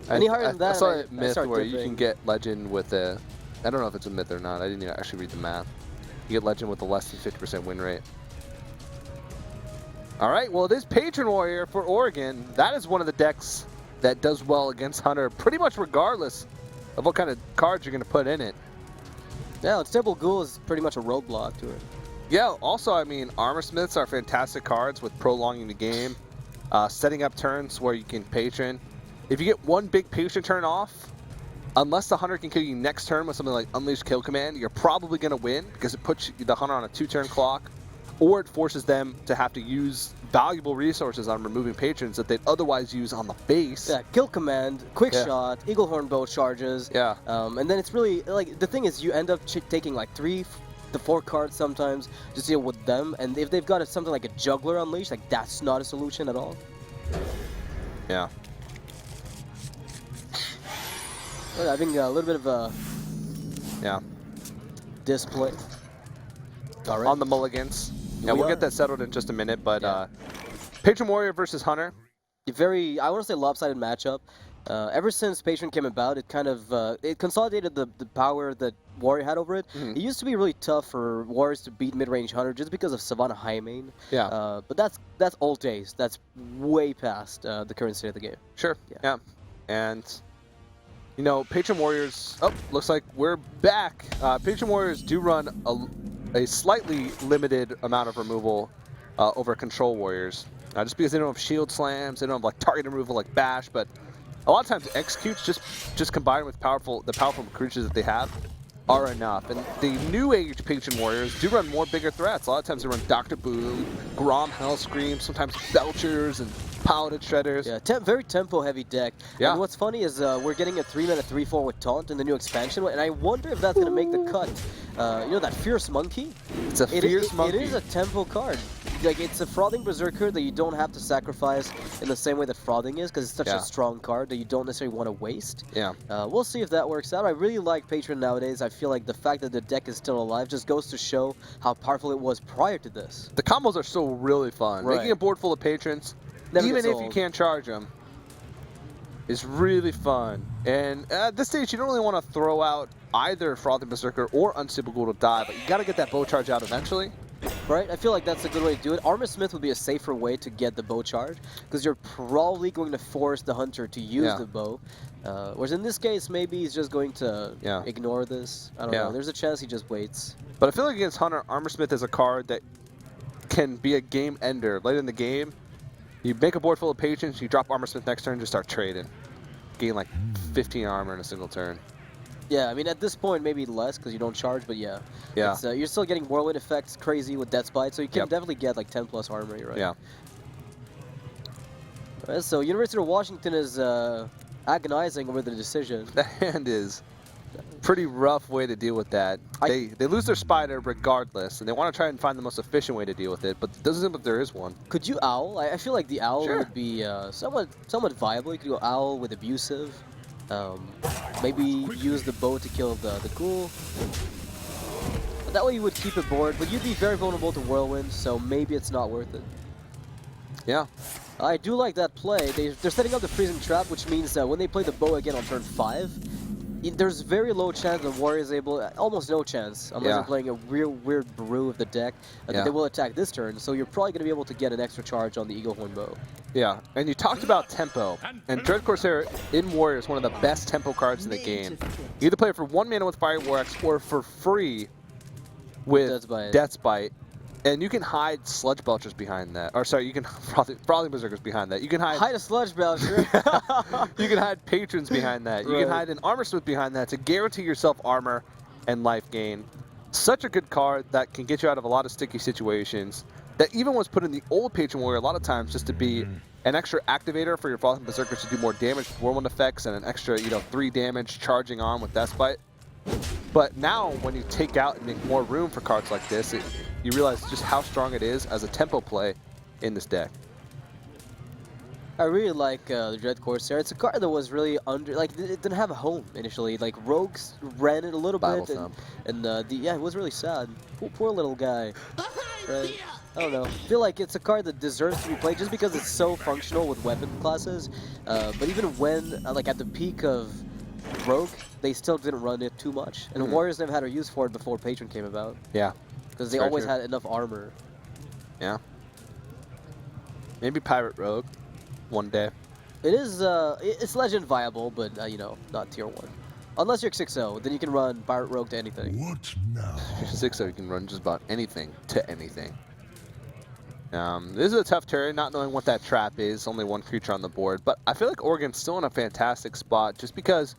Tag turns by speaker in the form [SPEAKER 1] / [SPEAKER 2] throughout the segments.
[SPEAKER 1] Any higher than that,
[SPEAKER 2] I saw
[SPEAKER 1] I
[SPEAKER 2] a myth
[SPEAKER 1] start
[SPEAKER 2] where you
[SPEAKER 1] dipping.
[SPEAKER 2] can get legend with a. I don't know if it's a myth or not. I didn't actually read the math. You get legend with a less than 50% win rate. All right, well, it is Patron Warrior for Oregon. That is one of the decks that does well against Hunter, pretty much regardless of what kind of cards you're going to put in it.
[SPEAKER 1] Yeah, Temple Ghoul is pretty much a roadblock to it.
[SPEAKER 2] Yeah, also, I mean, Armor Smiths are fantastic cards with prolonging the game, setting up turns where you can Patron. If you get one big Patron turn off, unless the Hunter can kill you next turn with something like Unleash Kill Command, you're probably going to win because it puts the Hunter on a 2-turn clock, or it forces them to have to use valuable resources on removing patrons that they'd otherwise use on the base.
[SPEAKER 1] Yeah, Kill Command, Quick Shot, Eaglehorn Bow charges.
[SPEAKER 2] Yeah.
[SPEAKER 1] And then it's really, like, the thing is you end up taking like 3 to 4 cards sometimes to deal with them, and if they've got something like a Juggler Unleashed, like, that's not a solution at all.
[SPEAKER 2] Yeah.
[SPEAKER 1] Well, having a little bit of a display. All right.
[SPEAKER 2] On the mulligans. Yeah, we'll get that settled in just a minute, but Patron Warrior versus Hunter.
[SPEAKER 1] Very, I want to say, lopsided matchup. Ever since Patron came about, it kind of it consolidated the power that Warrior had over it. It used to be really tough for Warriors to beat mid-range Hunter just because of Savannah high main.
[SPEAKER 2] Yeah.
[SPEAKER 1] But that's old days. That's way past the current state of the game.
[SPEAKER 2] Sure. Yeah. And you know, Patron Warriors. Oh, looks like we're back. Patron Warriors do run a slightly limited amount of removal over Control Warriors. Just because they don't have shield slams, they don't have like target removal like Bash, but a lot of times executes just combined with the powerful creatures that they have are enough. And the new age Patron Warriors do run more bigger threats. A lot of times they run Dr. Boom, Grom Hellscream, sometimes Belchers and Paladin Shredders.
[SPEAKER 1] Yeah, very tempo heavy deck.
[SPEAKER 2] Yeah.
[SPEAKER 1] And what's funny is we're getting a 3-mana 3/4 with Taunt in the new expansion, and I wonder if that's going to make the cut. You know that Fierce Monkey?
[SPEAKER 2] It's a Fierce Monkey.
[SPEAKER 1] It is a tempo card. Like, it's a Frothing Berserker that you don't have to sacrifice in the same way that Frothing is, because it's such a strong card that you don't necessarily want to waste.
[SPEAKER 2] Yeah.
[SPEAKER 1] We'll see if that works out. I really like Patron nowadays. I feel like the fact that the deck is still alive just goes to show how powerful it was prior to this.
[SPEAKER 2] The combos are still really fun.
[SPEAKER 1] Right.
[SPEAKER 2] Making a board full of patrons,
[SPEAKER 1] Never
[SPEAKER 2] even
[SPEAKER 1] gets
[SPEAKER 2] if
[SPEAKER 1] old.
[SPEAKER 2] you can't charge them, is really fun. And at this stage, you don't really want to throw out either Frothing Berserker or Unstable Ghoul to die, but you got to get that bow charge out eventually.
[SPEAKER 1] Right, I feel like that's a good way to do it. Armor Smith would be a safer way to get the bow charge, because you're probably going to force the Hunter to use the bow. Whereas in this case, maybe he's just going to ignore this. I don't know. There's a chance he just waits.
[SPEAKER 2] But I feel like against Hunter, Armor Smith is a card that can be a game ender. Late in the game, you make a board full of patrons, you drop Armor Smith next turn, just start trading. Gain like 15 armor in a single turn.
[SPEAKER 1] Yeah, I mean, at this point, maybe less because you don't charge, but yeah.
[SPEAKER 2] Yeah.
[SPEAKER 1] You're still getting Whirlwind effects crazy with Death Bite, so you can definitely get like 10 plus armor, right?
[SPEAKER 2] Yeah.
[SPEAKER 1] Alright, so University of Washington is agonizing over the decision.
[SPEAKER 2] The hand is pretty rough way to deal with that. They lose their Spider regardless, and they want to try and find the most efficient way to deal with it, but it doesn't seem like there is one.
[SPEAKER 1] Could you Owl? I feel like the Owl would be somewhat viable. You could go Owl with Abusive. Maybe use the bow to kill the Ghoul. But that way you would keep it bored, but you'd be very vulnerable to Whirlwind, so maybe it's not worth it.
[SPEAKER 2] Yeah.
[SPEAKER 1] I do like that play. They're setting up the Freezing Trap, which means that when they play the bow again on turn 5, there's very low chance the Warrior is able, almost no chance, unless they're playing a real weird brew of the deck, that they will attack this turn, so you're probably going to be able to get an extra charge on the Eaglehorn Bow.
[SPEAKER 2] Yeah, and you talked about tempo, and Dread Corsair in Warrior is one of the best tempo cards in the game. You either play it for 1 mana with Fire War Axe or for free with Death's Bite. And you can hide Sludge Belchers behind that. Or sorry, you can Frothing Berserkers behind that. You can hide
[SPEAKER 1] a Sludge Belcher.
[SPEAKER 2] You can hide Patrons behind that. You can hide an Armor Smith behind that to guarantee yourself armor and life gain. Such a good card that can get you out of a lot of sticky situations. That even was put in the old Patron Warrior a lot of times just to be an extra activator for your Frothing Berserkers to do more damage with Whirlwind effects and an extra, 3 damage charging on with Death Bite. But now, when you take out and make more room for cards like this, you realize just how strong it is as a tempo play in this deck.
[SPEAKER 1] I really like the Dread Corsair. It's a card that was really it didn't have a home initially. Like, Rogues ran it a little bit, and it was really sad. Poor little guy. Right? I don't know. I feel like it's a card that deserves to be played just because it's so functional with weapon classes. But even when, like at the peak of Rogue, they still didn't run it too much. And Warriors never had a use for it before Patron came about.
[SPEAKER 2] Yeah.
[SPEAKER 1] Because they always had enough armor.
[SPEAKER 2] Yeah. Maybe Pirate Rogue one day.
[SPEAKER 1] It is, it's legend viable, but, you know, not tier 1. Unless you're 6-0, then you can run Pirate Rogue to anything.
[SPEAKER 3] What now?
[SPEAKER 2] If you're 6-0, you can run just about anything to anything. This is a tough turn, not knowing what that trap is. Only one creature on the board. But I feel like Oregon's still in a fantastic spot just because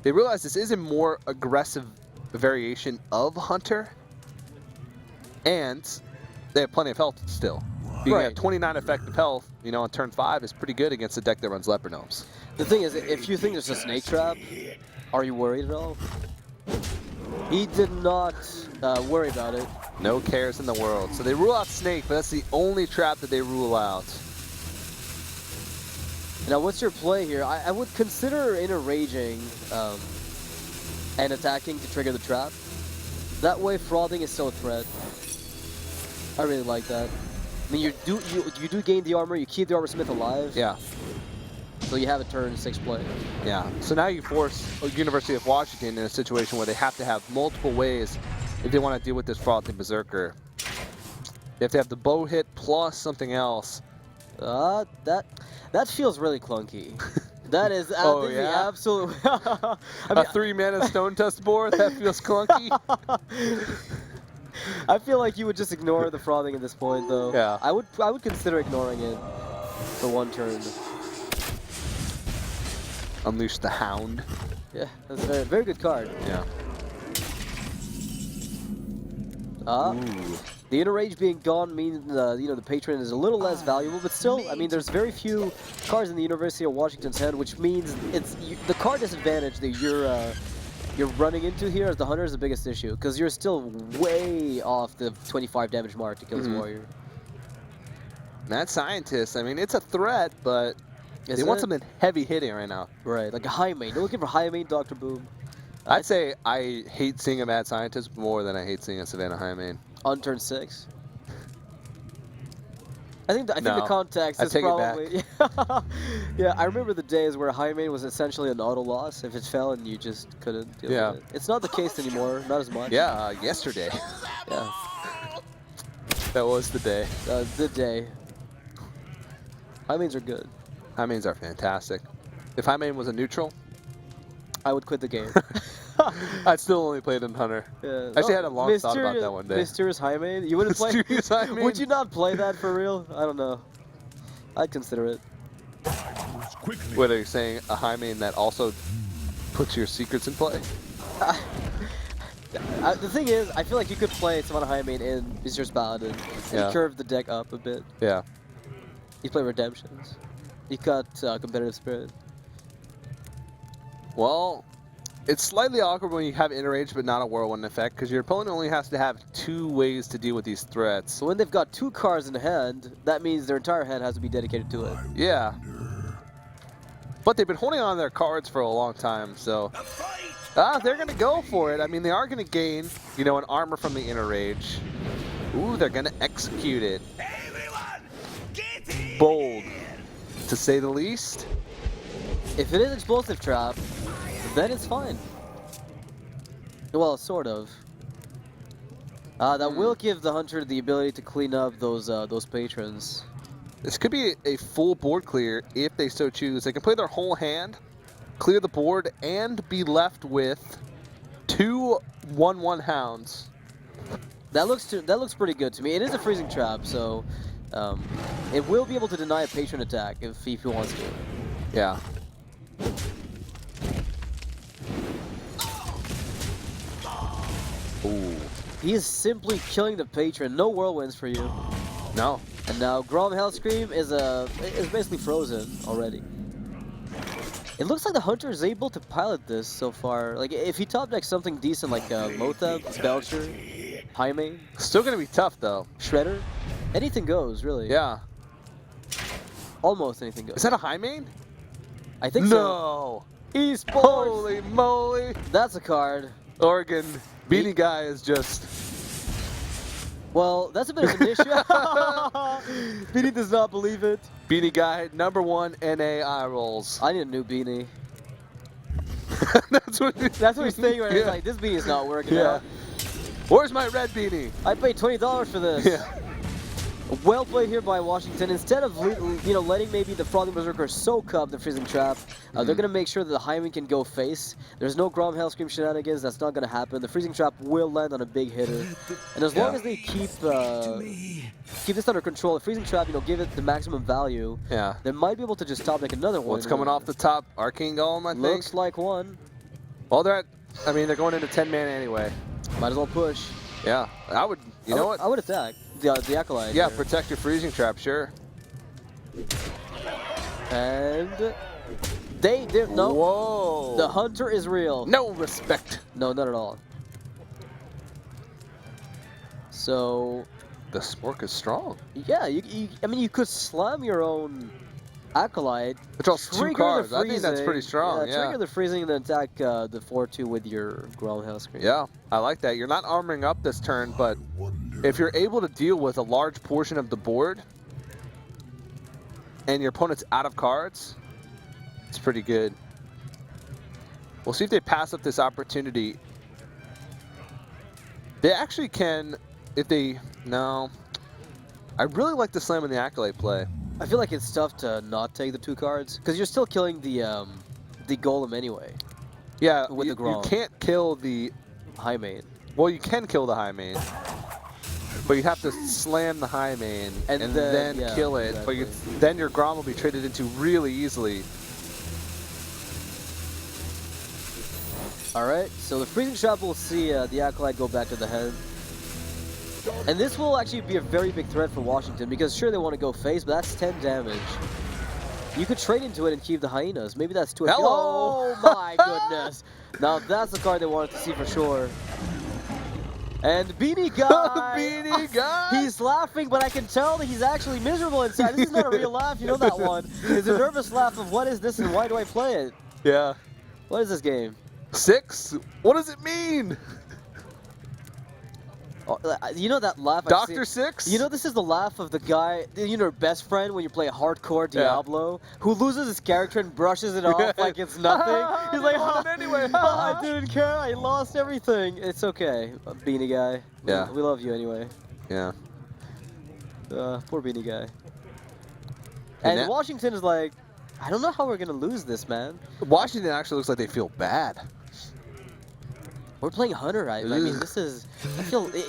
[SPEAKER 2] they realize this is a more aggressive variation of Hunter. And they have plenty of health still. Being at 29 effective health, you know, on turn 5 is pretty good against a deck that runs Leopard Gnomes.
[SPEAKER 1] The thing is, if you think there's a snake trap, are you worried at all? He did not worry about it.
[SPEAKER 2] No cares in the world. So they rule out snake, but that's the only trap that they rule out.
[SPEAKER 1] Now, what's your play here? I would consider interraging and attacking to trigger the trap. That way, frothing is still a threat. I really like that. I mean, you do gain the armor. You keep the armor smith alive.
[SPEAKER 2] Yeah.
[SPEAKER 1] So you have a turn 6 play.
[SPEAKER 2] Yeah. So now you force University of Washington in a situation where they have to have multiple ways if they want to deal with this frothing berserker. They have to have the bow hit plus something else.
[SPEAKER 1] That feels really clunky. That is
[SPEAKER 2] Oh,
[SPEAKER 1] the
[SPEAKER 2] yeah?
[SPEAKER 1] absolute. I mean,
[SPEAKER 2] A 3-mana stone test board? That feels clunky.
[SPEAKER 1] I feel like you would just ignore the frothing at this point, though.
[SPEAKER 2] Yeah.
[SPEAKER 1] I would consider ignoring it for one turn.
[SPEAKER 2] Unleash the Hound.
[SPEAKER 1] Yeah, that's a very good card.
[SPEAKER 2] Yeah.
[SPEAKER 1] The inner rage being gone means you know, the patron is a little less valuable, but still, I mean, there's very few cards in the University of Washington's hand, which means the card disadvantage that you're running into here as the hunter is the biggest issue, because you're still way off the 25 damage mark to kill this warrior.
[SPEAKER 2] Mad Scientist, I mean, it's a threat, but they want something heavy hitting right now.
[SPEAKER 1] Right, like a high main. You're looking for high main Dr. Boom.
[SPEAKER 2] I'd say I hate seeing a Mad Scientist more than I hate seeing a Savannah High Main.
[SPEAKER 1] On turn 6. I think the context is probably. Yeah, I remember the days where high main was essentially an auto loss if it fell and you just couldn't deal with it. It's not the case anymore, not as much.
[SPEAKER 2] Yeah, yesterday.
[SPEAKER 1] Yeah.
[SPEAKER 2] That was the day.
[SPEAKER 1] The day. High mains are good.
[SPEAKER 2] High mains are fantastic. If High main was a neutral,
[SPEAKER 1] I would quit the game.
[SPEAKER 2] I'd still only play it in Hunter.
[SPEAKER 1] Yeah.
[SPEAKER 2] Actually, I had a long thought about that one day.
[SPEAKER 1] Mysterious High main? You wouldn't play?
[SPEAKER 2] Mysterious High main?
[SPEAKER 1] Would you not play that for real? I don't know. I'd consider it.
[SPEAKER 2] What are you saying? A High main that also puts your secrets in play?
[SPEAKER 1] The thing is, I feel like you could play Savannah High main in Mysterious Paladin and curve the deck up a bit.
[SPEAKER 2] Yeah.
[SPEAKER 1] You play Redemptions. You got Competitive Spirit.
[SPEAKER 2] Well, it's slightly awkward when you have Interage but not a Whirlwind effect, because your opponent only has to have 2 ways to deal with these threats.
[SPEAKER 1] So when they've got 2 cards in hand, that means their entire hand has to be dedicated to it.
[SPEAKER 2] Yeah. But they've been holding on to their cards for a long time, so they're going to go for it. I mean, they are going to gain, you know, an armor from the Interage. Ooh, they're going to execute it. Bold, to say the least.
[SPEAKER 1] If it is Explosive Trap, then it's fine. Well, sort of. That will give the hunter the ability to clean up those patrons.
[SPEAKER 2] This could be a full board clear if they so choose. They can play their whole hand, clear the board, and be left with 2 1/1 hounds.
[SPEAKER 1] That looks pretty good to me. It is a freezing trap, so it will be able to deny a patron attack if he wants to.
[SPEAKER 2] Yeah. Ooh.
[SPEAKER 1] He is simply killing the patron. No whirlwinds for you.
[SPEAKER 2] No.
[SPEAKER 1] And now Grom Hellscream is basically frozen already. It looks like the hunter is able to pilot this so far. Like if he top decks something decent like Lothab, Belcher, Jaime,
[SPEAKER 2] Still gonna be tough though.
[SPEAKER 1] Shredder, anything goes really.
[SPEAKER 2] Yeah.
[SPEAKER 1] Almost anything goes.
[SPEAKER 2] Is that a high main?
[SPEAKER 1] I think
[SPEAKER 2] No.
[SPEAKER 1] so. Esports.
[SPEAKER 2] Holy moly.
[SPEAKER 1] That's a card.
[SPEAKER 2] Oregon Beanie Guy is just
[SPEAKER 1] Well, that's a bit of an issue. Beanie does not believe it.
[SPEAKER 2] Beanie guy, #1 NA eye rolls.
[SPEAKER 1] I need a new beanie.
[SPEAKER 2] That's what
[SPEAKER 1] he's saying right now.
[SPEAKER 2] Yeah.
[SPEAKER 1] He's like, this beanie is not working
[SPEAKER 2] Yeah.
[SPEAKER 1] out.
[SPEAKER 2] Where's my red beanie?
[SPEAKER 1] I paid $20 for this.
[SPEAKER 2] Yeah.
[SPEAKER 1] Well played here by Washington. Instead of letting maybe the Frothy Berserker soak up the Freezing Trap, they're going to make sure that the Hyman can go face. There's no Grom Hellscream shenanigans. That's not going to happen. The Freezing Trap will land on a big hitter. And as long as they keep this under control, the Freezing Trap, give it the maximum value, they might be able to just top deck another one.
[SPEAKER 2] What's coming off the top? Arcane Golem, I think?
[SPEAKER 1] Looks like one.
[SPEAKER 2] Well, they're going into 10-man anyway.
[SPEAKER 1] Might as well push.
[SPEAKER 2] Yeah, I would, you know what?
[SPEAKER 1] I would attack the Acolyte.
[SPEAKER 2] Yeah,
[SPEAKER 1] here.
[SPEAKER 2] protect your Freezing Trap, sure.
[SPEAKER 1] And no.
[SPEAKER 2] Whoa.
[SPEAKER 1] The Hunter is real.
[SPEAKER 2] No respect.
[SPEAKER 1] No, not at all. So
[SPEAKER 2] the Spork is strong.
[SPEAKER 1] Yeah, you could slam your own Acolyte.
[SPEAKER 2] It draws 2 cards. I think that's pretty strong. Yeah.
[SPEAKER 1] Trigger the freezing and then attack the 4/2 with your Grom Hellscream.
[SPEAKER 2] Yeah, I like that. You're not armoring up this turn, but if you're able to deal with a large portion of the board and your opponent's out of cards, it's pretty good. We'll see if they pass up this opportunity. They actually can, if they, no. I really like the Slam and the Acolyte play.
[SPEAKER 1] I feel like it's tough to not take the 2 cards, because you're still killing the Golem anyway.
[SPEAKER 2] Yeah,
[SPEAKER 1] with the Grom.
[SPEAKER 2] You can't kill the
[SPEAKER 1] High Main.
[SPEAKER 2] Well, you can kill the High Main, but you have to slam the High Main and then kill it.
[SPEAKER 1] Exactly.
[SPEAKER 2] But then your Grom will be traded into really easily.
[SPEAKER 1] All right, so the Freezing Trap will see the Acolyte go back to the head. And this will actually be a very big threat for Washington, because sure they want to go face, but that's 10 damage. You could trade into it and keep the Hyenas. Maybe that's 2.
[SPEAKER 2] Hello!
[SPEAKER 1] Oh my goodness. Now that's the card they wanted to see for sure. And Beanie Guy!
[SPEAKER 2] Beanie Guy!
[SPEAKER 1] He's laughing, but I can tell that he's actually miserable inside. This is not a real laugh, you know that one. It's a nervous laugh of what is this and why do I play it?
[SPEAKER 2] Yeah.
[SPEAKER 1] What is this game?
[SPEAKER 2] 6? What does it mean?
[SPEAKER 1] Oh, you know that laugh?
[SPEAKER 2] Dr. 6?
[SPEAKER 1] You know this is the laugh of the guy, your best friend when you play hardcore Diablo, who loses his character and brushes it off like it's nothing. He's like,
[SPEAKER 2] anyway.
[SPEAKER 1] I didn't care, I lost everything. It's okay, Beanie Guy.
[SPEAKER 2] Yeah.
[SPEAKER 1] We love you anyway.
[SPEAKER 2] Yeah.
[SPEAKER 1] Poor Beanie Guy. And Washington is like, I don't know how we're going to lose this, man.
[SPEAKER 2] Washington actually looks like they feel bad.
[SPEAKER 1] We're playing Hunter, right? I mean, this is,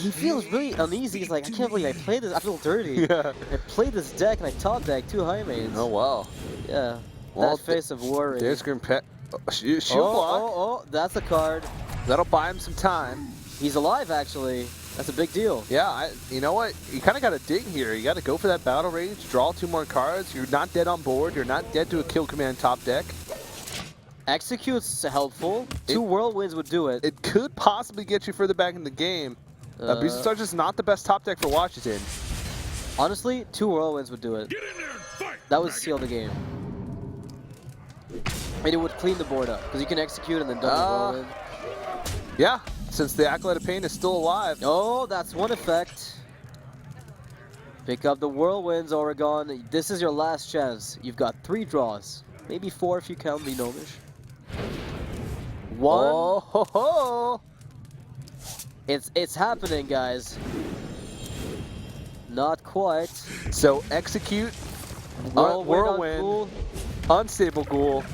[SPEAKER 1] he feels really uneasy. He's like, I can't believe I played this. I feel dirty.
[SPEAKER 2] Yeah.
[SPEAKER 1] I played this deck and I top deck 2 High Mains.
[SPEAKER 2] Oh, wow.
[SPEAKER 1] Yeah.
[SPEAKER 2] Well,
[SPEAKER 1] that face of worry.
[SPEAKER 2] There's Grim Pet. Shield block.
[SPEAKER 1] Oh, that's a card.
[SPEAKER 2] That'll buy him some time.
[SPEAKER 1] He's alive, actually. That's a big deal.
[SPEAKER 2] Yeah, you know what? You kind of got to dig here. You got to go for that battle rage, draw 2 more cards. You're not dead on board. You're not dead to a kill command top deck.
[SPEAKER 1] Execute's helpful. 2 Whirlwinds would do it.
[SPEAKER 2] It could possibly get you further back in the game. Beast of Stars is not the best top deck for Washington.
[SPEAKER 1] Honestly, 2 Whirlwinds would do it.
[SPEAKER 3] Get in there and fight,
[SPEAKER 1] that would seal the game. And it would clean the board up, because you can execute and then double Whirlwind.
[SPEAKER 2] Yeah, since the Acolyte of Pain is still alive.
[SPEAKER 1] Oh, that's one effect. Pick up the Whirlwinds, Oregon. This is your last chance. You've got 3 draws. Maybe 4 if you count the Gnomish. 1.
[SPEAKER 2] Oh, ho, ho.
[SPEAKER 1] It's happening, guys. Not quite.
[SPEAKER 2] So execute, Whirlwind, Unstable Ghoul.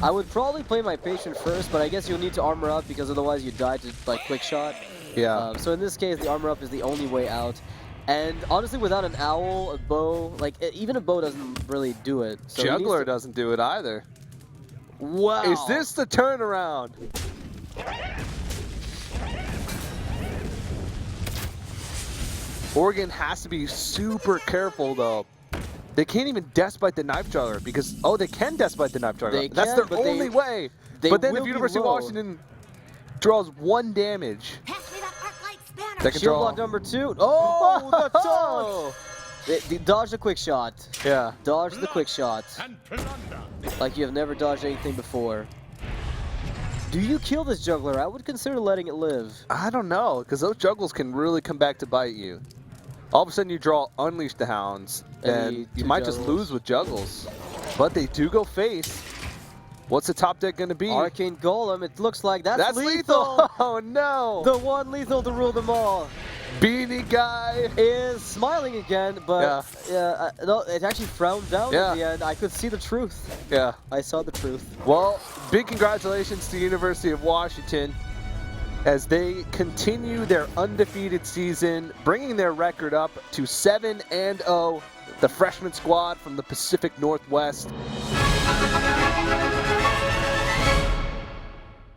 [SPEAKER 1] I would probably play my Patient first, but I guess you'll need to armor up because otherwise you die to like quick shot.
[SPEAKER 2] Yeah.
[SPEAKER 1] So in this case, the armor up is the only way out. And honestly, without an owl, a bow, like even a bow doesn't really do it. So
[SPEAKER 2] Juggler doesn't do it either.
[SPEAKER 1] Wow.
[SPEAKER 2] Is this the turnaround? Oregon has to be super careful though. They can't even Deathbite the Knife Juggler because, oh, they can Deathbite the Knife Juggler. That's their only way. But then if University of Washington draws 1 damage, second
[SPEAKER 1] Shield
[SPEAKER 2] draw.
[SPEAKER 1] block number 2. Oh, the dodge! Dodge the quick shot.
[SPEAKER 2] Yeah.
[SPEAKER 1] Dodge the quick shot. Like you have never dodged anything before. Do you kill this juggler? I would consider letting it live.
[SPEAKER 2] I don't know, because those juggles can really come back to bite you. All of a sudden you draw Unleash the Hounds, and you might just lose with Juggles. But they do go face. What's the top deck going to be?
[SPEAKER 1] Arcane Golem, it looks like that's lethal.
[SPEAKER 2] Oh no!
[SPEAKER 1] The one lethal to rule them all.
[SPEAKER 2] Beanie Guy
[SPEAKER 1] is smiling again, but no, it actually frowned down in the end. I could see the truth.
[SPEAKER 2] Yeah.
[SPEAKER 1] I saw the truth.
[SPEAKER 2] Well, big congratulations to the University of Washington as they continue their undefeated season, bringing their record up to 7-0, the freshman squad from the Pacific Northwest.